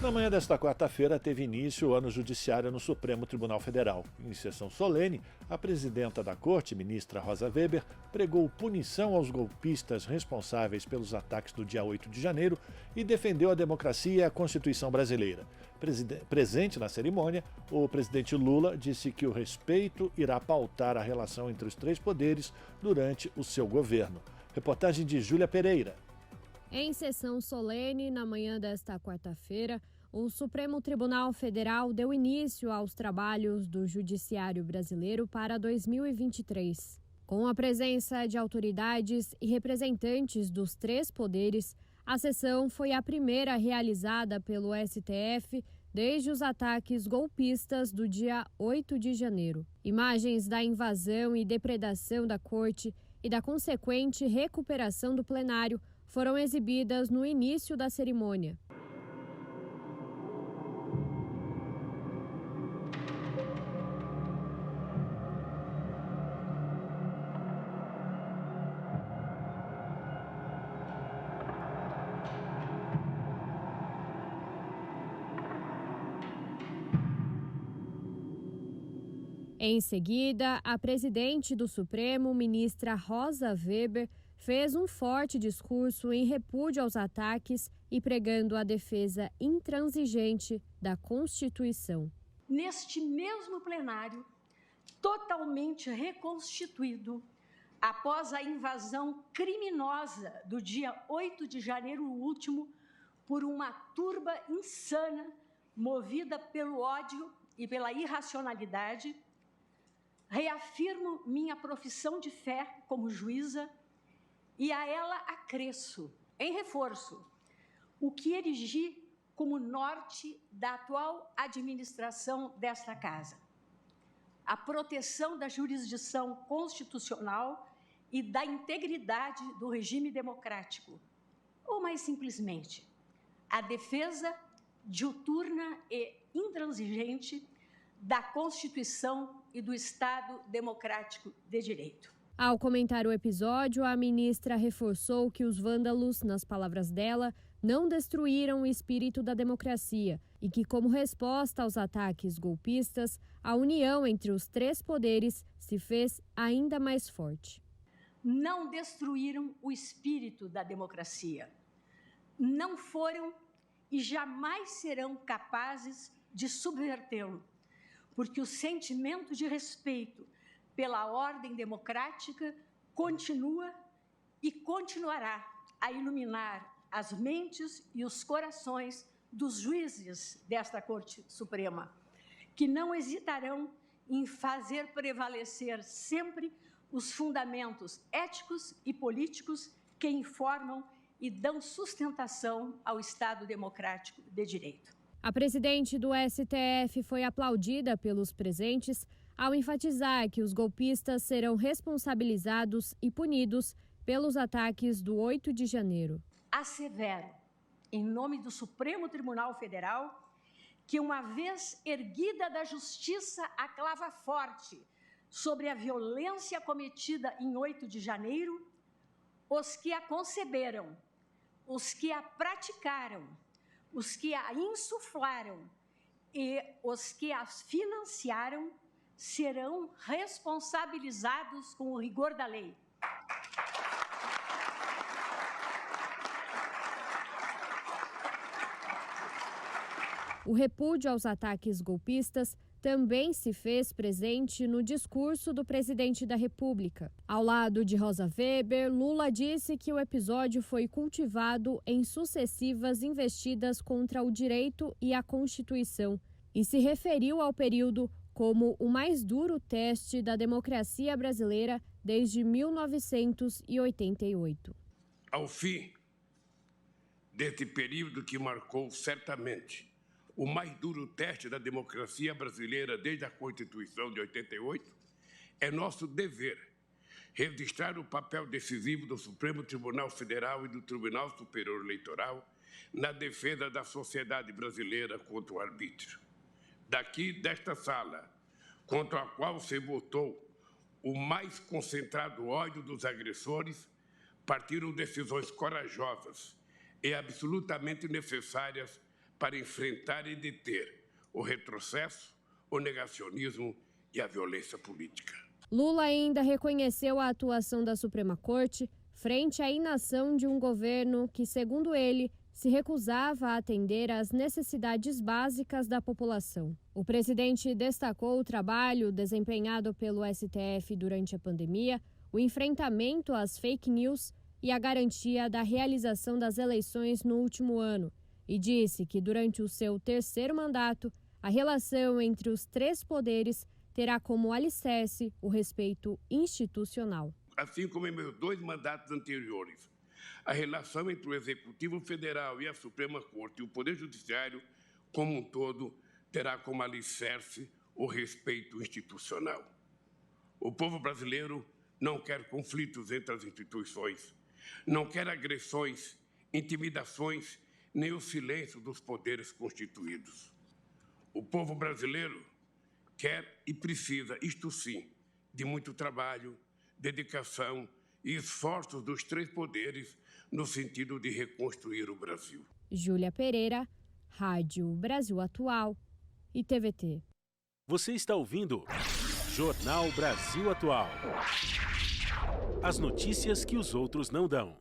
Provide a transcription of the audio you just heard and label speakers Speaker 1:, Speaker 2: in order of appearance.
Speaker 1: Na manhã desta quarta-feira, teve início o ano judiciário no Supremo Tribunal Federal. Em sessão solene, a presidenta da Corte, ministra Rosa Weber, pregou punição aos golpistas responsáveis pelos ataques do dia 8 de janeiro e defendeu a democracia e a Constituição brasileira. Presente na cerimônia, o presidente Lula disse que o respeito irá pautar a relação entre os três poderes durante o seu governo. Reportagem de Júlia Pereira.
Speaker 2: Em sessão solene, na manhã desta quarta-feira, o Supremo Tribunal Federal deu início aos trabalhos do Judiciário Brasileiro para 2023. Com a presença de autoridades e representantes dos três poderes, a sessão foi a primeira realizada pelo STF desde os ataques golpistas do dia 8 de janeiro. Imagens da invasão e depredação da Corte e da consequente recuperação do plenário foram exibidas no início da cerimônia. Em seguida, a presidente do Supremo, ministra Rosa Weber, fez um forte discurso em repúdio aos ataques e pregando a defesa intransigente da Constituição.
Speaker 3: Neste mesmo plenário, totalmente reconstituído, após a invasão criminosa do dia 8 de janeiro último, por uma turba insana, movida pelo ódio e pela irracionalidade, reafirmo minha profissão de fé como juíza e a ela acresço, em reforço, o que erigi como norte da atual administração desta Casa: a proteção da jurisdição constitucional e da integridade do regime democrático, ou mais simplesmente, a defesa diuturna e intransigente da Constituição e do Estado Democrático de Direito.
Speaker 2: Ao comentar o episódio, a ministra reforçou que os vândalos, nas palavras dela, não destruíram o espírito da democracia e que, como resposta aos ataques golpistas, a união entre os três poderes se fez ainda mais forte.
Speaker 3: Não destruíram o espírito da democracia. Não foram e jamais serão capazes de subvertê-lo, porque o sentimento de respeito pela ordem democrática continua e continuará a iluminar as mentes e os corações dos juízes desta Corte Suprema, que não hesitarão em fazer prevalecer sempre os fundamentos éticos e políticos que informam e dão sustentação ao Estado Democrático de Direito.
Speaker 2: A presidente do STF foi aplaudida pelos presentes ao enfatizar que os golpistas serão responsabilizados e punidos pelos ataques do 8 de janeiro.
Speaker 3: Assevero, em nome do Supremo Tribunal Federal, que uma vez erguida da justiça a clava forte sobre a violência cometida em 8 de janeiro, os que a conceberam, os que a praticaram, os que a insuflaram e os que a financiaram serão responsabilizados com o rigor da lei.
Speaker 2: O repúdio aos ataques golpistas também se fez presente no discurso do presidente da República. Ao lado de Rosa Weber, Lula disse que o episódio foi cultivado em sucessivas investidas contra o direito e a Constituição e se referiu ao período como o mais duro teste da democracia brasileira desde 1988.
Speaker 4: Ao fim deste período que marcou certamente o mais duro teste da democracia brasileira desde a Constituição de 88, é nosso dever registrar o papel decisivo do Supremo Tribunal Federal e do Tribunal Superior Eleitoral na defesa da sociedade brasileira contra o arbítrio. Daqui, desta sala, contra a qual se votou o mais concentrado ódio dos agressores, partiram decisões corajosas e absolutamente necessárias para enfrentar e deter o retrocesso, o negacionismo e a violência política.
Speaker 2: Lula ainda reconheceu a atuação da Suprema Corte frente à inação de um governo que, segundo ele, se recusava a atender às necessidades básicas da população. O presidente destacou o trabalho desempenhado pelo STF durante a pandemia, o enfrentamento às fake news e a garantia da realização das eleições no último ano, e disse que durante o seu terceiro mandato, a relação entre os três poderes terá como alicerce o respeito institucional.
Speaker 4: Assim como em meus 2 mandatos anteriores, a relação entre o Executivo Federal e a Suprema Corte e o Poder Judiciário, como um todo, terá como alicerce o respeito institucional. O povo brasileiro não quer conflitos entre as instituições, não quer agressões, intimidações, nem o silêncio dos poderes constituídos. O povo brasileiro quer e precisa, isto sim, de muito trabalho, dedicação e esforços dos 3 poderes no sentido de reconstruir o Brasil.
Speaker 2: Júlia Pereira, Rádio Brasil Atual e TVT.
Speaker 5: Você está ouvindo Jornal Brasil Atual. As notícias que os outros não dão.